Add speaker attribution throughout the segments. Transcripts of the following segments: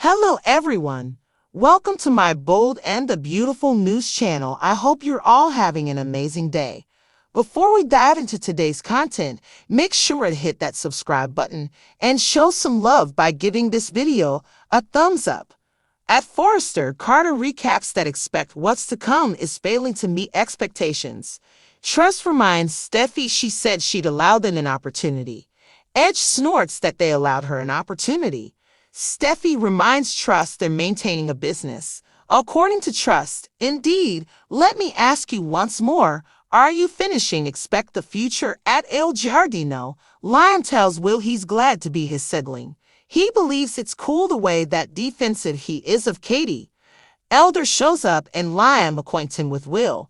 Speaker 1: Hello everyone. Welcome to my bold and the beautiful news channel. I hope you're all having an amazing day. Before we dive into today's content, make sure to hit that subscribe button and show some love by giving this video a thumbs up. At Forrester, Carter recaps that expect what's to come is failing to meet expectations. Trust reminds Steffi she said she'd allow them an opportunity. Edge snorts that they allowed her an opportunity. Steffi reminds Trust they're maintaining a business. According to Trust, indeed, let me ask you once more, are you finishing Expect the Future at El Giardino? Liam tells Will he's glad to be his sibling. He believes it's cool the way that defensive he is of Katie. Elder shows up and Liam acquaints him with Will.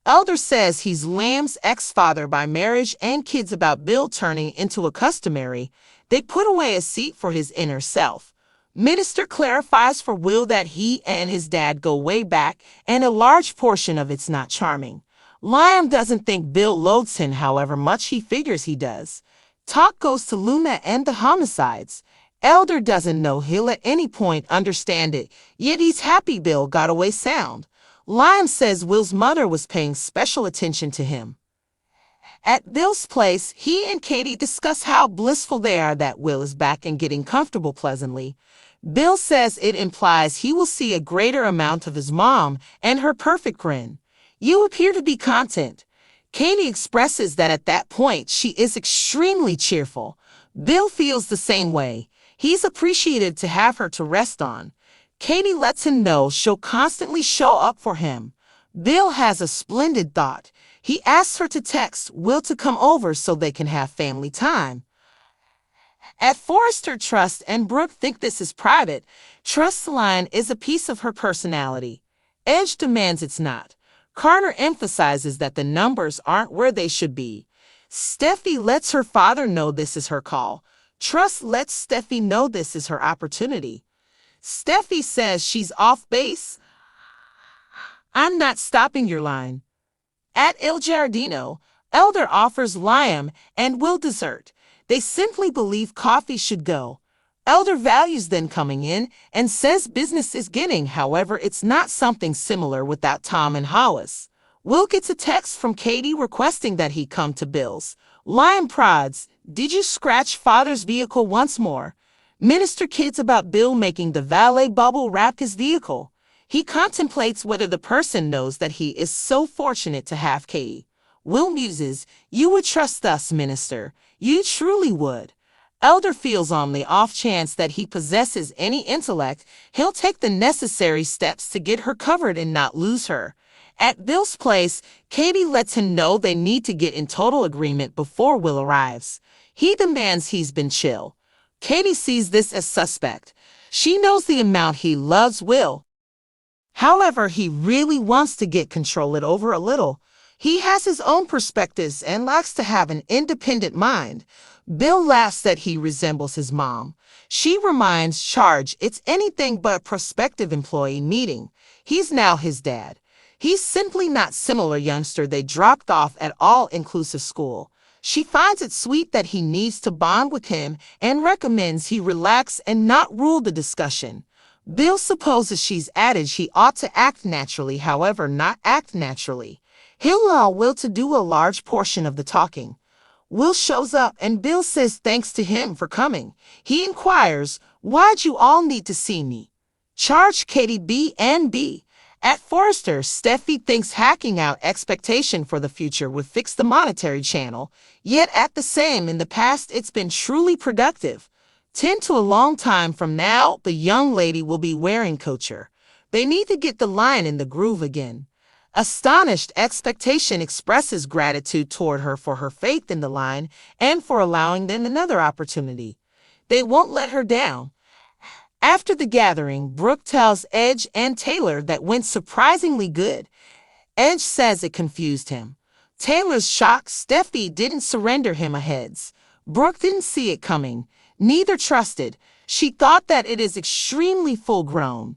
Speaker 1: Elder says he's Liam's ex-father by marriage and kids about Bill turning into a customary. They put away a seat for his inner self. Minister clarifies for Will that he and his dad go way back, and a large portion of it's not charming. Liam doesn't think Bill loathes him, however much he figures he does. Talk goes to Luna and the homicides. Elder doesn't know he'll at any point understand it, yet he's happy Bill got away sound. Liam says Will's mother was paying special attention to him. At Bill's place, he and Katie discuss how blissful they are that Will is back and getting comfortable pleasantly. Bill says it implies he will see a greater amount of his mom and her perfect grin. You appear to be content. Katie expresses that at that point she is extremely cheerful. Bill feels the same way. He's appreciative to have her to rest on. Katie lets him know she'll constantly show up for him. Bill has a splendid thought. He asks her to text Will to come over so they can have family time. At Forrester, Trust and Brooke think this is private. Trust's line is a piece of her personality. Edge demands it's not. Carter emphasizes that the numbers aren't where they should be. Steffi lets her father know this is her call. Trust lets Steffi know this is her opportunity. Steffi says she's off base. I'm not stopping your line. At El Giardino, Elder offers Liam and Will dessert. They simply believe coffee should go. Elder values them coming in and says business is getting, however, it's not something similar without Tom and Hollis. Will gets a text from Katie requesting that he come to Bill's. Liam prods, did you scratch father's vehicle once more? Minister kids about Bill making the valet bubble wrap his vehicle. He contemplates whether the person knows that he is so fortunate to have Katie. Will muses, you would trust us, Minister. You truly would. Elder feels on the off chance that he possesses any intellect, he'll take the necessary steps to get her covered and not lose her. At Bill's place, Katie lets him know they need to get in total agreement before Will arrives. He demands he's been chill. Katie sees this as suspect. She knows the amount he loves Will. However, he really wants to get control it over a little. He has his own perspectives and likes to have an independent mind. Bill laughs that he resembles his mom. She reminds Charge it's anything but a prospective employee meeting. He's now his dad. He's simply not similar youngster they dropped off at all-inclusive school. She finds it sweet that he needs to bond with him and recommends he relax and not rule the discussion. Bill supposes she's added she ought to act naturally, however not act naturally. He'll allow Will to do a large portion of the talking. Will shows up and Bill says thanks to him for coming. He inquires, why'd you all need to see me? Charge Katie B and B. At Forrester, Steffi thinks hacking out expectation for the future would fix the monetary channel, yet at the same in the past it's been truly productive. 10 to a long time from now, the young lady will be wearing couture. They need to get the line in the groove again. Astonished, Expectation expresses gratitude toward her for her faith in the line and for allowing them another opportunity. They won't let her down. After the gathering, Brooke tells Edge and Taylor that went surprisingly good. Edge says it confused him. Taylor's shocked Steffi didn't surrender him a heads. Brooke didn't see it coming. Neither trusted. She thought that it is extremely full-grown.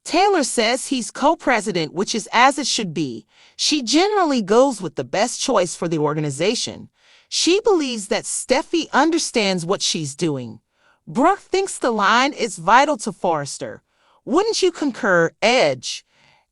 Speaker 1: Taylor says he's co-president, which is as it should be. She generally goes with the best choice for the organization. She believes that Steffi understands what she's doing. Brooke thinks the line is vital to Forrester. Wouldn't you concur, Edge?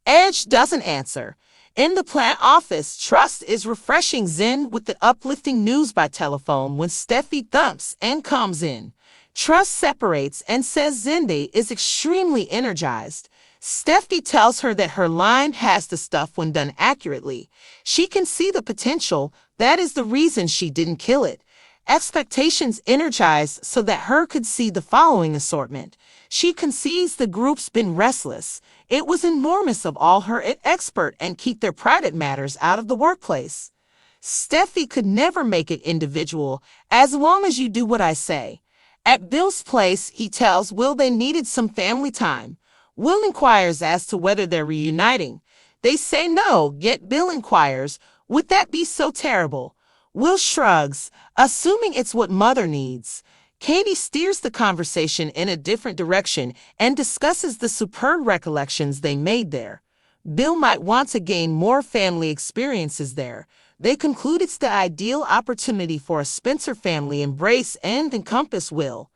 Speaker 1: Edge doesn't answer. In the plant office, Trust is refreshing Zen with the uplifting news by telephone when Steffi thumps and comes in. Trust separates and says Zende is extremely energized. Steffi tells her that her line has the stuff when done accurately. She can see the potential. That is the reason she didn't kill it. Expectations energized so that her could see the following assortment. She concedes the group's been restless. It was enormous of all her expert and keep their private matters out of the workplace. Steffi could never make it individual as long as you do what I say. At Bill's place, he tells Will they needed some family time. Will inquires as to whether they're reuniting. They say no, yet Bill inquires, would that be so terrible? Will shrugs, assuming it's what Mother needs. Katie steers the conversation in a different direction and discusses the superb recollections they made there. Bill might want to gain more family experiences there. They conclude it's the ideal opportunity for a Spencer family embrace and encompass Will.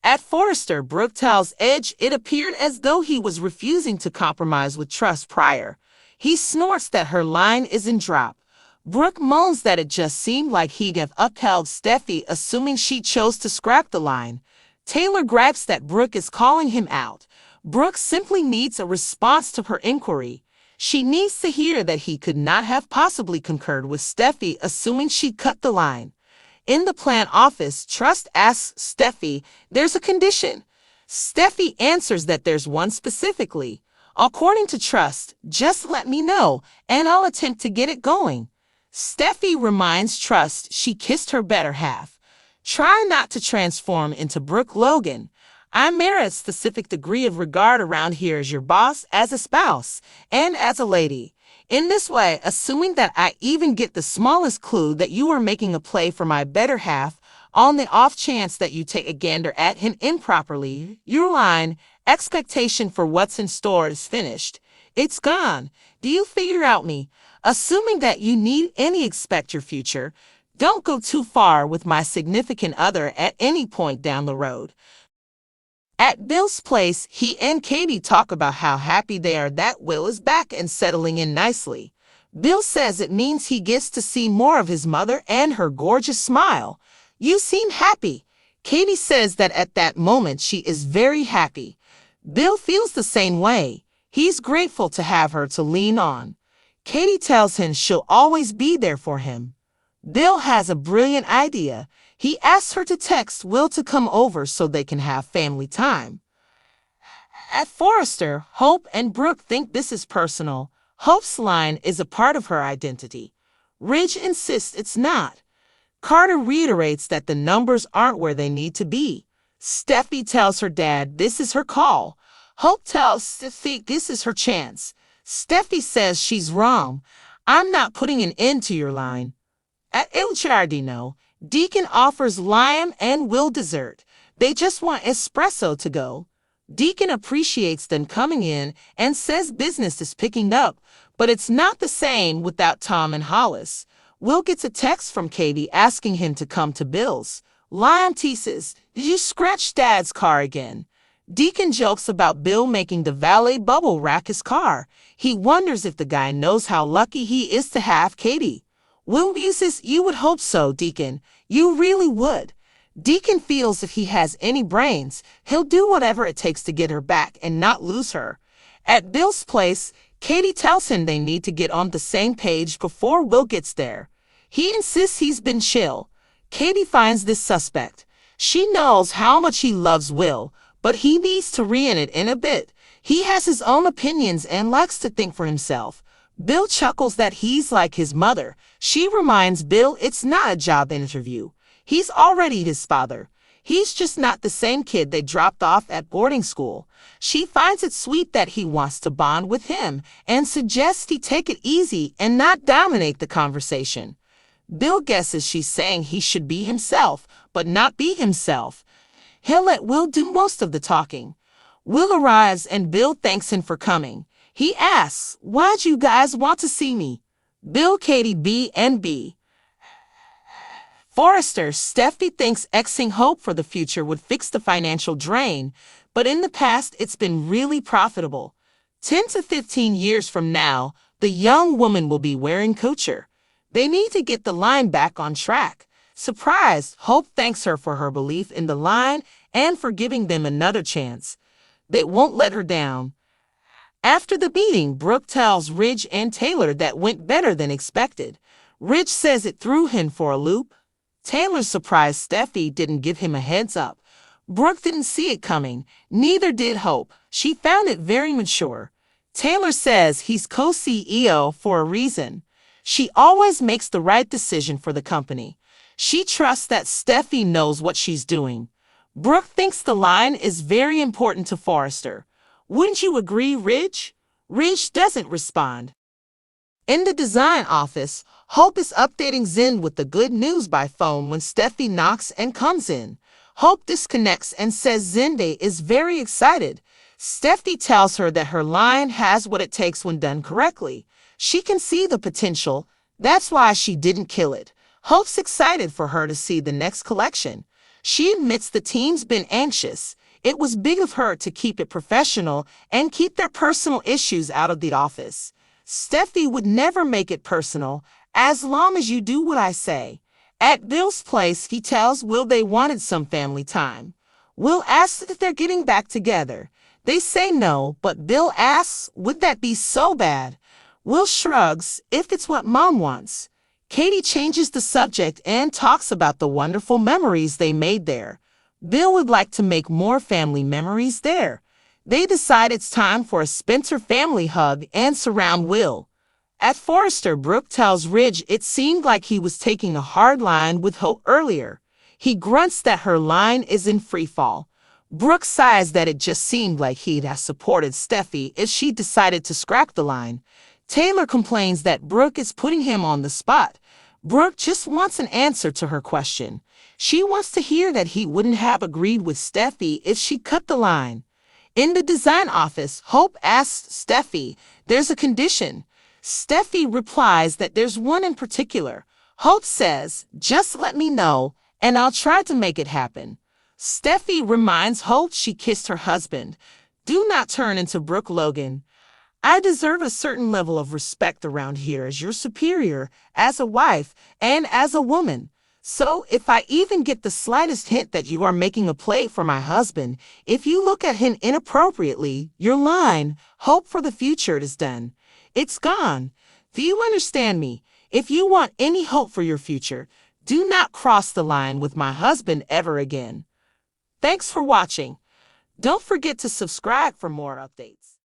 Speaker 1: At Forrester, Brooke tells Edge it appeared as though he was refusing to compromise with Trust prior. He snorts that her line isn't dropped. Brooke moans that it just seemed like he'd have upheld Steffi, assuming she chose to scrap the line. Taylor grabs that Brooke is calling him out. Brooke simply needs a response to her inquiry. She needs to hear that he could not have possibly concurred with Steffi, assuming she cut the line. In the plant office, Trust asks Steffi, there's a condition. Steffi answers that there's one specifically. According to Trust, just let me know, and I'll attempt to get it going. Steffi reminds Trust she kissed her better half. Try not to transform into Brooke Logan. I merit a specific degree of regard around here as your boss, as a spouse, and as a lady. In this way, assuming that I even get the smallest clue that you are making a play for my better half, on the off chance that you take a gander at him improperly, your line, expectation for what's in store is finished. It's gone. Do you figure out me? Assuming that you need any expect your future, don't go too far with my significant other at any point down the road. At Bill's place, he and Katie talk about how happy they are that Will is back and settling in nicely. Bill says it means he gets to see more of his mother and her gorgeous smile. You seem happy. Katie says that at that moment she is very happy. Bill feels the same way. He's grateful to have her to lean on. Katie tells him she'll always be there for him. Bill has a brilliant idea. He asks her to text Will to come over so they can have family time. At Forrester, Hope and Brooke think this is personal. Hope's line is a part of her identity. Ridge insists it's not. Carter reiterates that the numbers aren't where they need to be. Steffi tells her dad this is her call. Hope tells Steffi this is her chance. Steffi says she's wrong. I'm not putting an end to your line. At Il Giardino, Deacon offers Liam and Will dessert. They just want espresso to go. Deacon appreciates them coming in and says business is picking up, but it's not the same without Tom and Hollis. Will gets a text from Katie asking him to come to Bill's. Liam teases, did you scratch Dad's car again? Deacon jokes about Bill making the valet bubble wrap his car. He wonders if the guy knows how lucky he is to have Katie. Will muses, you would hope so, Deacon. You really would. Deacon feels if he has any brains, he'll do whatever it takes to get her back and not lose her. At Bill's place, Katie tells him they need to get on the same page before Will gets there. He insists he's been chill. Katie finds this suspect. She knows how much he loves Will, but he needs to rein it in a bit. He has his own opinions and likes to think for himself. Bill chuckles that he's like his mother. She reminds Bill it's not a job interview. He's already his father. He's just not the same kid they dropped off at boarding school. She finds it sweet that he wants to bond with him and suggests he take it easy and not dominate the conversation. Bill guesses she's saying he should be himself, but not be himself. He'll let Will do most of the talking. Will arrives and Bill thanks him for coming. He asks, why'd you guys want to see me? Bill, Katie, B, and B. Forrester, Steffi thinks Xing Hope for the future would fix the financial drain, but in the past it's been really profitable. 10 to 15 years from now, the young woman will be wearing couture. They need to get the line back on track. Surprised, Hope thanks her for her belief in the line and for giving them another chance. They won't let her down. After the meeting, Brooke tells Ridge and Taylor that went better than expected. Ridge says it threw him for a loop. Taylor's surprised Steffi didn't give him a heads up. Brooke didn't see it coming. Neither did Hope. She found it very mature. Taylor says he's co-CEO for a reason. She always makes the right decision for the company. She trusts that Steffi knows what she's doing. Brooke thinks the line is very important to Forrester. Wouldn't you agree, Ridge? Ridge doesn't respond. In the design office, Hope is updating Zen with the good news by phone when Steffi knocks and comes in. Hope disconnects and says Zende is very excited. Steffi tells her that her line has what it takes when done correctly. She can see the potential. That's why she didn't kill it. Hope's excited for her to see the next collection. She admits the team's been anxious. It was big of her to keep it professional and keep their personal issues out of the office. Steffi would never make it personal, as long as you do what I say. At Bill's place, he tells Will they wanted some family time. Will asks if they're getting back together. They say no, but Bill asks, would that be so bad? Will shrugs, if it's what Mom wants. Katie changes the subject and talks about the wonderful memories they made there. Bill would like to make more family memories there. They decide it's time for a Spencer family hug and surround Will. At Forrester, Brooke tells Ridge it seemed like he was taking a hard line with Hope earlier. He grunts that her line is in free fall. Brooke sighs that it just seemed like he'd have supported Steffi if she decided to scrap the line. Taylor complains that Brooke is putting him on the spot. Brooke just wants an answer to her question. She wants to hear that he wouldn't have agreed with Steffi if she cut the line. In the design office, Hope asks Steffi, there's a condition. Steffi replies that there's one in particular. Hope says, just let me know, and I'll try to make it happen. Steffi reminds Hope she kissed her husband. Do not turn into Brooke Logan. I deserve a certain level of respect around here as your superior, as a wife, and as a woman. So if I even get the slightest hint that you are making a play for my husband, if you look at him inappropriately, your line, hope for the future, is done. It's gone. Do you understand me? If you want any hope for your future, do not cross the line with my husband ever again. Thanks for watching. Don't forget to subscribe for more updates.